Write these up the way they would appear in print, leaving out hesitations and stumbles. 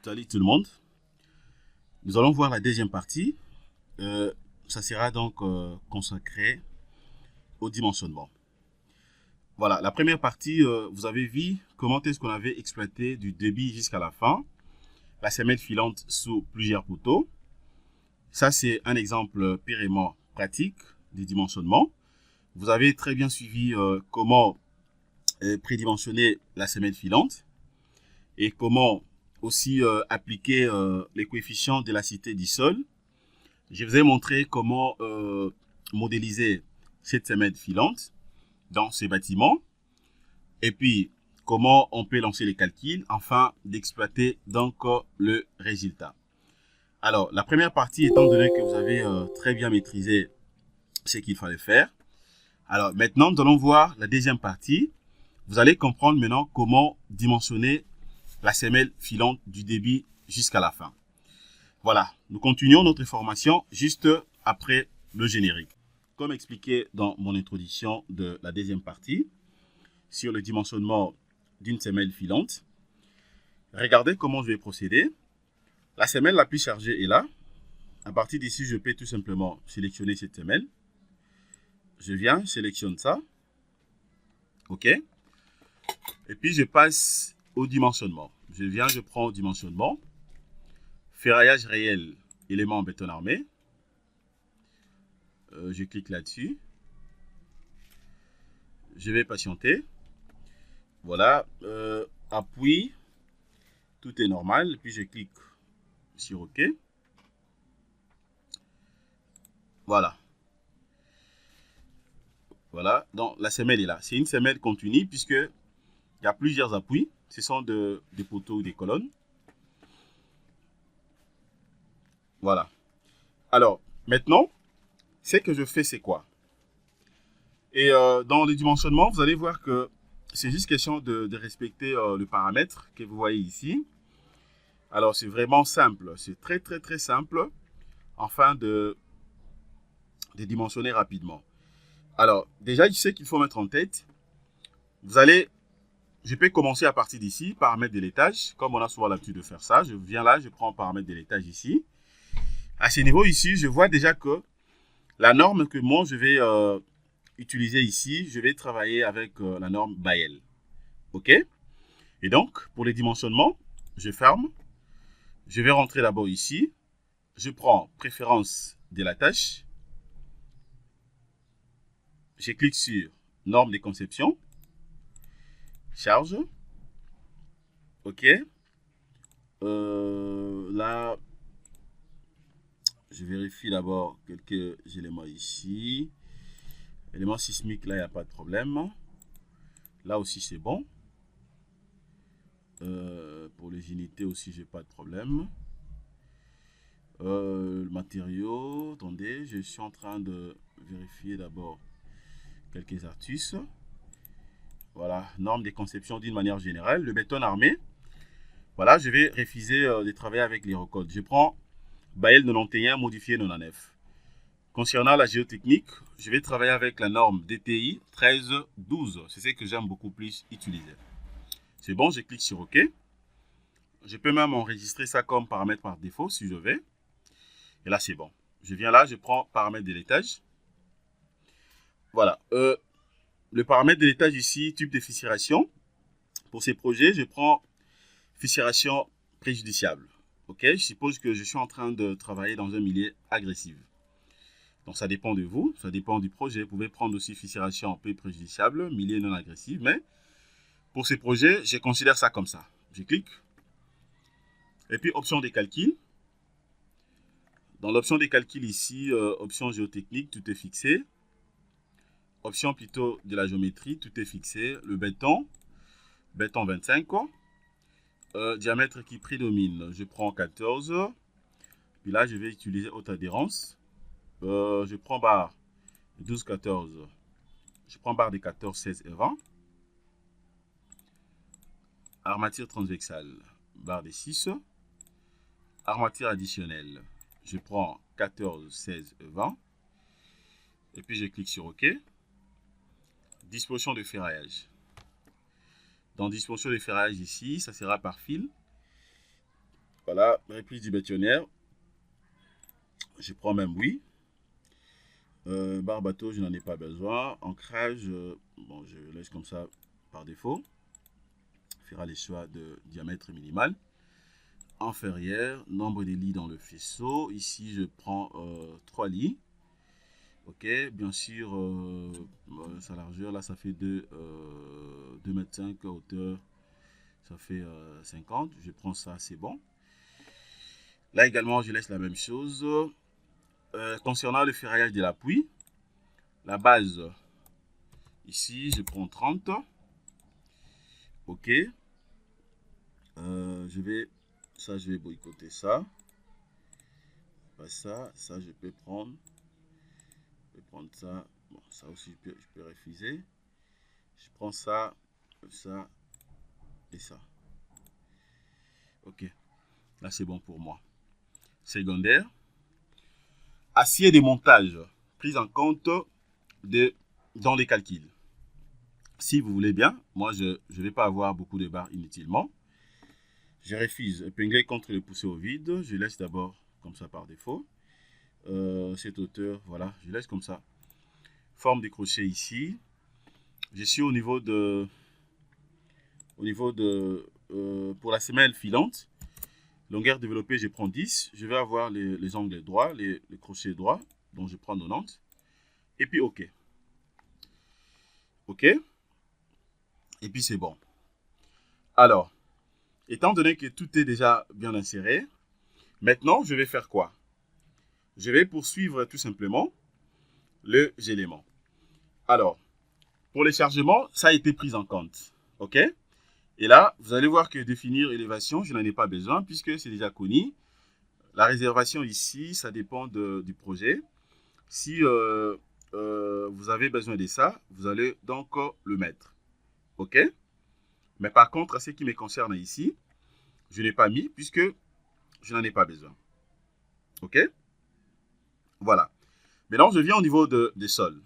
Salut tout le monde. Nous allons voir la deuxième partie. Ça sera donc consacré au dimensionnement. Voilà, la première partie, vous avez vu comment est-ce qu'on avait exploité du début jusqu'à la fin la semelle filante sous plusieurs poteaux. Ça, c'est un exemple purement pratique du dimensionnement. Vous avez très bien suivi comment prédimensionner la semelle filante et comment aussi appliquer les coefficients d'élasticité du sol. Je vous ai montré comment modéliser cette semelle filante dans ces bâtiments et puis comment on peut lancer les calculs afin d'exploiter donc le résultat. Alors, la première partie, étant donné que vous avez très bien maîtrisé ce qu'il fallait faire, alors maintenant, nous allons voir la deuxième partie. Vous allez comprendre maintenant comment dimensionner la semelle filante du début jusqu'à la fin. Voilà, nous continuons notre formation juste après le générique. Comme expliqué dans mon introduction de la deuxième partie, sur le dimensionnement d'une semelle filante, regardez comment je vais procéder. La semelle la plus chargée est là. À partir d'ici, je peux tout simplement sélectionner cette semelle. Je viens, je sélectionne ça. OK. Et puis, je passe au dimensionnement. Je viens, je prends au dimensionnement. Ferraillage réel, élément en béton armé. Je clique là-dessus. Je vais patienter. Voilà. Appui. Tout est normal. Puis je clique sur OK. Voilà. Voilà. Donc la semelle est là. C'est une semelle continue puisque il y a plusieurs appuis. Ce sont des poteaux ou des colonnes. Voilà. Alors, maintenant, ce que je fais, c'est quoi? Et dans le dimensionnement, vous allez voir que c'est juste question de respecter le paramètre que vous voyez ici. Alors, c'est vraiment simple. C'est très, très, très simple afin de dimensionner rapidement. Alors, déjà, je sais qu'il faut mettre en tête. Je peux commencer à partir d'ici, paramètre de l'étage. Comme on a souvent l'habitude de faire ça, je viens là, je prends paramètre de l'étage ici. À ce niveau ici, je vois déjà que la norme que moi, je vais utiliser ici, je vais travailler avec la norme Bael. OK? Et donc, pour les dimensionnements, je ferme. Je vais rentrer d'abord ici. Je prends préférence de la tâche. Je clique sur norme de conception. Charge. OK. Là, je vérifie d'abord quelques éléments ici. Élément sismique, là, il n'y a pas de problème. Là aussi, c'est bon. Pour les unités aussi, j'ai pas de problème. Le matériau, attendez, je suis en train de vérifier d'abord quelques astuces. Voilà, norme de conception d'une manière générale. Le béton armé, voilà, je vais refuser de travailler avec les recodes. Je prends Bael 91 modifié 99. Concernant la géotechnique, je vais travailler avec la norme DTI 1312. C'est ce que j'aime beaucoup plus utiliser. C'est bon, je clique sur OK. Je peux même enregistrer ça comme paramètre par défaut si je veux. Et là, c'est bon. Je viens là, je prends paramètre de l'étage. Voilà. Le paramètre de l'étage ici, type de fissuration. Pour ces projets, je prends fissuration préjudiciable. OK, je suppose que je suis en train de travailler dans un milieu agressif. Donc, ça dépend de vous, ça dépend du projet. Vous pouvez prendre aussi fissuration peu préjudiciable, milieu non agressif. Mais pour ces projets, je considère ça comme ça. Je clique. Et puis, option des calculs. Dans l'option des calculs ici, option géotechnique, tout est fixé. Option plutôt de la géométrie, tout est fixé. Le béton 25 quoi. Diamètre qui prédomine, je prends 14. Puis là, je vais utiliser haute adhérence. Je prends barre 12, 14. Je prends barre de 14, 16 et 20. Armature transversale, barre de 6. Armature additionnelle, je prends 14, 16 et 20. Et puis, je clique sur OK. Disposition de ferraillage. Dans disposition de ferraillage ici, ça sera par fil. Voilà, reprise du bétonnière. Je prends même oui. Barre bateau, je n'en ai pas besoin. Ancrage, bon, je laisse comme ça par défaut. Fera les choix de diamètre minimal. En ferrière, nombre de lits dans le faisceau. Ici, je prends 3 lits. Ok, bien sûr, sa largeur, là, ça fait 2,5 m, hauteur, ça fait 50. Je prends ça, c'est bon. Là également, je laisse la même chose. Concernant le ferraillage de l'appui, la base, ici, je prends 30. Ok. Je vais boycotter ça. Pas ça, ça je peux prendre. Je peux prendre ça. Bon, ça aussi je peux refuser. Je prends ça et ça. Ok. Là c'est bon pour moi. Secondaire. Acier de montage. Prise en compte dans les calculs. Si vous voulez bien, moi je ne vais pas avoir beaucoup de barres inutilement. Je refuse. Épingler contre le poussé au vide. Je laisse d'abord comme ça par défaut. Cette hauteur, voilà, je laisse comme ça. Forme des crochets ici. Je suis au niveau de pour la semelle filante, longueur développée, je prends 10. Je vais avoir les angles droits, les crochets droits, donc je prends 90. Et puis OK. OK. Et puis c'est bon. Alors, étant donné que tout est déjà bien inséré, maintenant je vais faire quoi? Je vais poursuivre tout simplement les éléments. Alors, pour les chargements, ça a été pris en compte. OK? Et là, vous allez voir que définir élévation, je n'en ai pas besoin puisque c'est déjà connu. La réservation ici, ça dépend du projet. Si vous avez besoin de ça, vous allez donc le mettre. OK? Mais par contre, à ce qui me concerne ici, je n'ai pas mis puisque je n'en ai pas besoin. OK? Voilà. Maintenant, je viens au niveau des sols.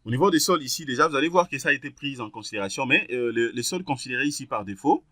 Au niveau des sols ici, déjà, vous allez voir que ça a été pris en considération, mais les sols considérés ici par défaut,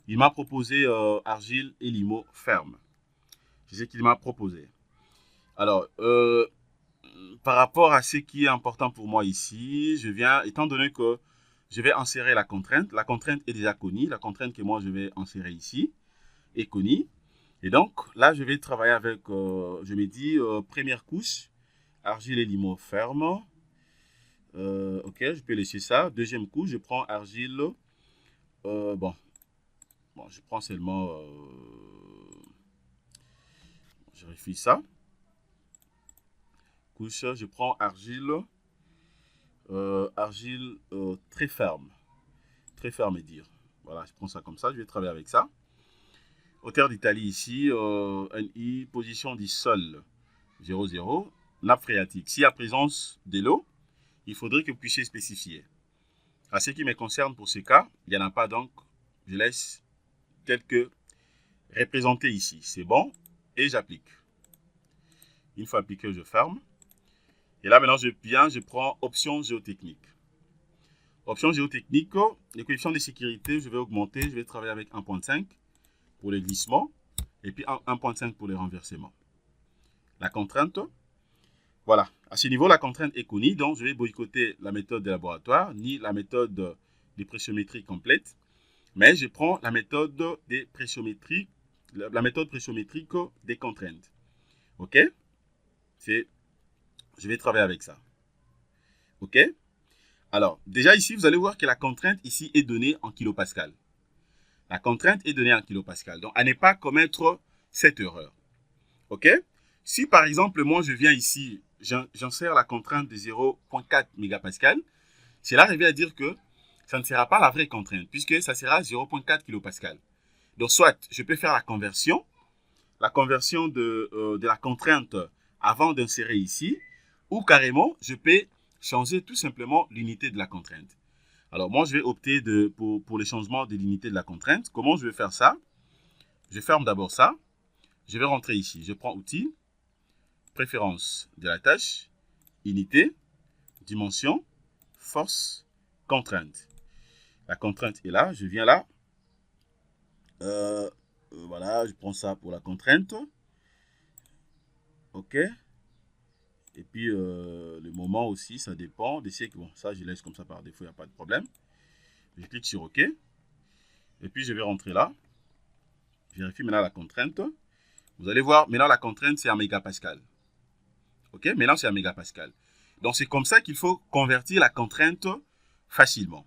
il m'a proposé argile et limo ferme. C'est ce qu'il m'a proposé. Alors, par rapport à ce qui est important pour moi ici, je viens, étant donné que je vais insérer la contrainte est déjà connue, la contrainte que moi je vais insérer ici est connue. Et donc, là, je vais travailler avec, je me dis, première couche, argile et limo ferme. Ok, je peux laisser ça. Deuxième couche, je prends argile. Bon, je prends seulement. Je vérifie ça. Couche, je prends argile. Argile très ferme. Très ferme et dire. Voilà, je prends ça comme ça. Je vais travailler avec ça. Hauteur d'Italie ici. NI, position du sol 0,0. Nappe phréatique. S'il y a présence de l'eau, il faudrait que vous puissiez spécifier. À ce qui me concerne pour ce cas, il n'y en a pas donc. Je laisse tel que représenté ici. C'est bon. Et j'applique. Une fois appliqué, je ferme. Et là, maintenant, je prends option géotechnique. Option géotechnique, les coefficients de sécurité, je vais augmenter. Je vais travailler avec 1.5 pour les glissements. Et puis 1.5 pour les renversements. La contrainte, voilà. À ce niveau, la contrainte est connue. Donc, je vais boycotter la méthode de laboratoire, ni la méthode de pressiométrie complète. Mais je prends la méthode des pressiométries, la méthode pressiométrique des contraintes. OK? Je vais travailler avec ça. OK? Alors, déjà ici, vous allez voir que la contrainte ici est donnée en kilopascal. La contrainte est donnée en kilopascal. Donc, à ne pas commettre cette erreur. OK? Si par exemple, moi, je viens ici, j'insère la contrainte de 0.4 mégapascal, cela revient à dire que ça ne sera pas la vraie contrainte, puisque ça sera 0.4 kilopascal. Donc, soit je peux faire la conversion de la contrainte avant d'insérer ici, ou carrément, je peux changer tout simplement l'unité de la contrainte. Alors, moi, je vais opter pour le changement de l'unité de la contrainte. Comment je vais faire ça? Je ferme d'abord ça. Je vais rentrer ici. Je prends Outils, Préférences de la tâche, Unité, Dimension, Force, Contrainte. La contrainte est là. Je viens là. Voilà, je prends ça pour la contrainte. OK. Et puis, le moment aussi, ça dépend. D'essayer que, bon, ça, je laisse comme ça par défaut, il n'y a pas de problème. Je clique sur OK. Et puis, je vais rentrer là. Je vérifie maintenant la contrainte. Vous allez voir, maintenant, la contrainte, c'est en mégapascal. OK. Maintenant, c'est en mégapascal. Donc, c'est comme ça qu'il faut convertir la contrainte facilement.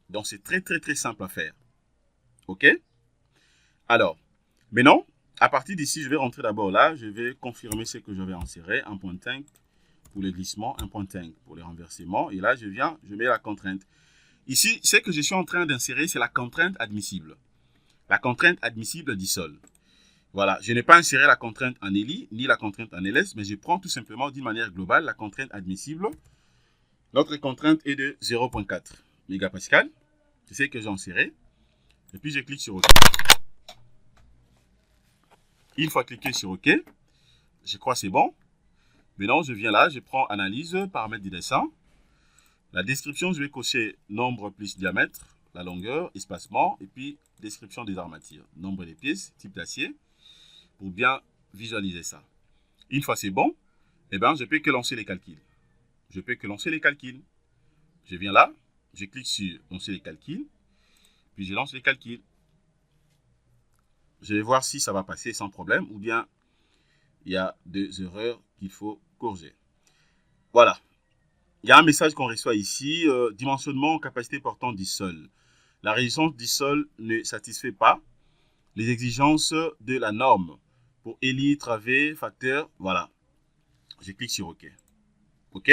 Donc, c'est très, très, très simple à faire. OK. Alors, maintenant, à partir d'ici, je vais rentrer d'abord là. Je vais confirmer ce que je vais insérer. 1.5 pour les glissements, 1.5 pour les renversements. Et là, je mets la contrainte. Ici, ce que je suis en train d'insérer, c'est la contrainte admissible. La contrainte admissible d'ISOL. Voilà, je n'ai pas inséré la contrainte en ELI, ni la contrainte en LS, mais je prends tout simplement d'une manière globale la contrainte admissible. Notre contrainte est de 0.4 mégapascal. C'est ce que j'ai inséré. Et puis, je clique sur OK. Une fois cliqué sur OK, je crois que c'est bon. Maintenant, je viens là, je prends analyse, paramètres du dessin. La description, je vais cocher nombre plus diamètre, la longueur, espacement, et puis description des armatures, nombre des pièces, type d'acier, pour bien visualiser ça. Une fois c'est bon, eh ben, je peux que lancer les calculs. Je peux que lancer les calculs. Je viens là, je clique sur lancer les calculs, puis je lance les calculs. Je vais voir si ça va passer sans problème, ou bien il y a des erreurs qu'il faut corriger. Voilà. Il y a un message qu'on reçoit ici, dimensionnement capacité portante d'ISOL. La résistance d'ISOL ne satisfait pas les exigences de la norme pour ELI, travée, facteur. Voilà. Je clique sur OK. OK.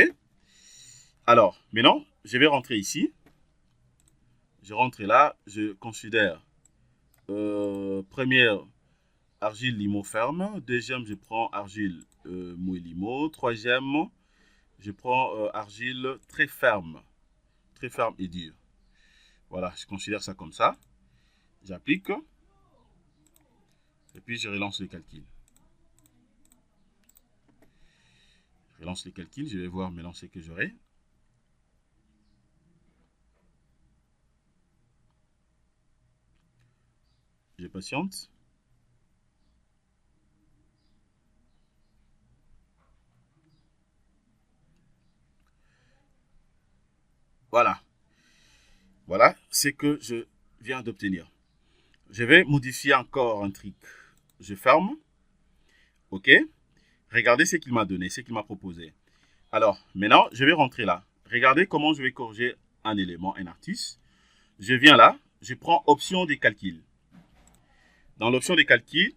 Alors, maintenant, je vais rentrer ici. Je rentre là. Je considère première argile limo ferme. Deuxième, je prends argile mouille limo. Troisième, je prends argile très ferme et dure. Voilà, je considère ça comme ça. J'applique. Et puis, je relance les calculs. Je relance les calculs. Je vais voir maintenant ce que j'aurai. Je patiente. Voilà. Voilà ce que je viens d'obtenir. Je vais modifier encore un truc. Je ferme. OK. Regardez ce qu'il m'a donné, ce qu'il m'a proposé. Alors, maintenant, je vais rentrer là. Regardez comment je vais corriger un élément, un artiste. Je viens là. Je prends option des calculs. Dans l'option des calculs,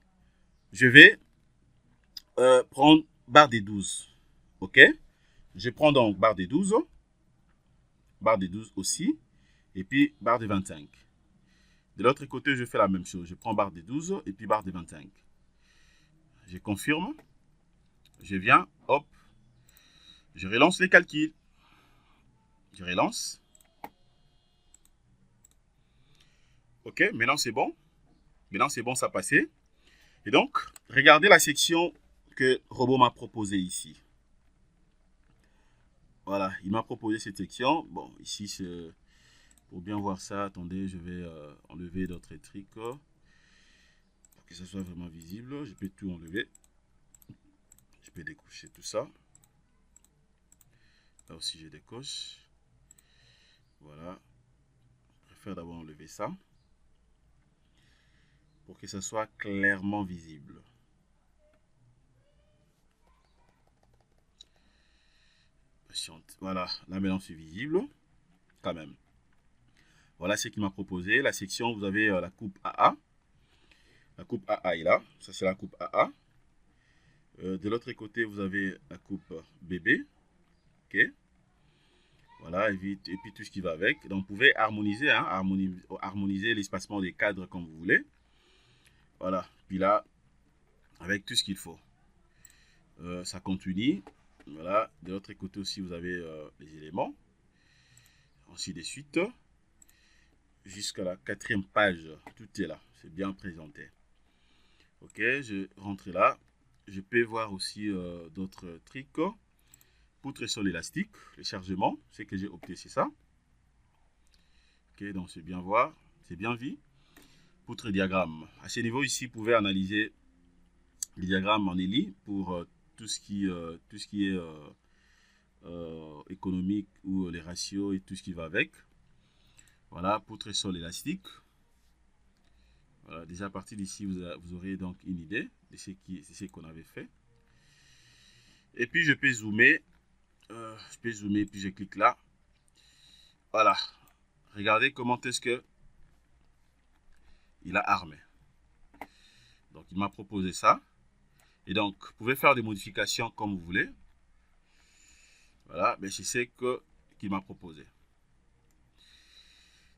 je vais prendre barre des 12. OK. Je prends donc barre des 12. Barre des 12 aussi. Et puis barre des 25. De l'autre côté, je fais la même chose. Je prends barre des 12 et puis barre des 25. Je confirme. Je viens, hop. Je relance les calculs. Je relance. OK, maintenant c'est bon. Maintenant c'est bon, ça a passé. Et donc, regardez la section que Robot m'a proposée ici. Voilà, il m'a proposé cette section. Bon, ici, pour bien voir ça, attendez, je vais enlever d'autres trucs pour que ça soit vraiment visible. Je peux tout enlever. Je peux décocher tout ça. Là aussi, je décoche. Voilà. Je préfère d'abord enlever ça pour que ça soit clairement visible. Voilà, là maintenant c'est visible, quand même. Voilà ce qu'il m'a proposé. La section, vous avez la coupe AA. La coupe AA est là. Ça, c'est la coupe AA. De l'autre côté, vous avez la coupe BB. OK. Voilà, et puis tout ce qui va avec. Donc, vous pouvez harmoniser, hein, harmoniser l'espacement des cadres comme vous voulez. Voilà. Puis là, avec tout ce qu'il faut. Ça continue. Voilà. De l'autre côté aussi, vous avez les éléments. Ainsi de suite. Jusqu'à la 4e page. Tout est là. C'est bien présenté. OK. Je rentre là. Je peux voir aussi d'autres trucs. Poutre sol élastique. Le chargement. Ce que j'ai opté, c'est ça. OK. Donc, c'est bien voir. C'est bien vu. poutre diagramme. À ce niveau ici, vous pouvez analyser les diagrammes en ELI pour tout ce qui est économique ou les ratios et tout ce qui va avec. Voilà, poutre sol élastique. Voilà, déjà à partir d'ici, vous aurez donc une idée de ce qu'on avait fait. Et puis je peux zoomer. Puis je clique là. Voilà. Regardez comment est-ce que il a armé. Donc il m'a proposé ça. Et donc, vous pouvez faire des modifications comme vous voulez. Voilà, mais je sais qu'il m'a proposé.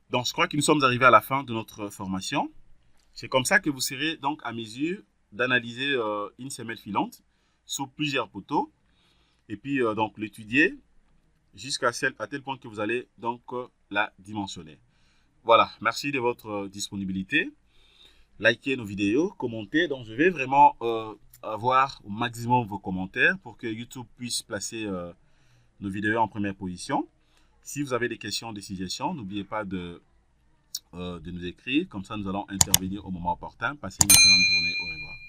Donc, je crois que nous sommes arrivés à la fin de notre formation. C'est comme ça que vous serez donc à mesure d'analyser une semelle filante sur plusieurs poteaux. Et puis, donc, l'étudier jusqu'à tel point que vous allez donc la dimensionner. Voilà, merci de votre disponibilité. Likez nos vidéos, commentez. Donc, je vais vraiment avoir au maximum vos commentaires pour que YouTube puisse placer nos vidéos en première position. Si vous avez des questions, des suggestions, n'oubliez pas de nous écrire. Comme ça, nous allons intervenir au moment opportun. Passez une excellente journée. Au revoir.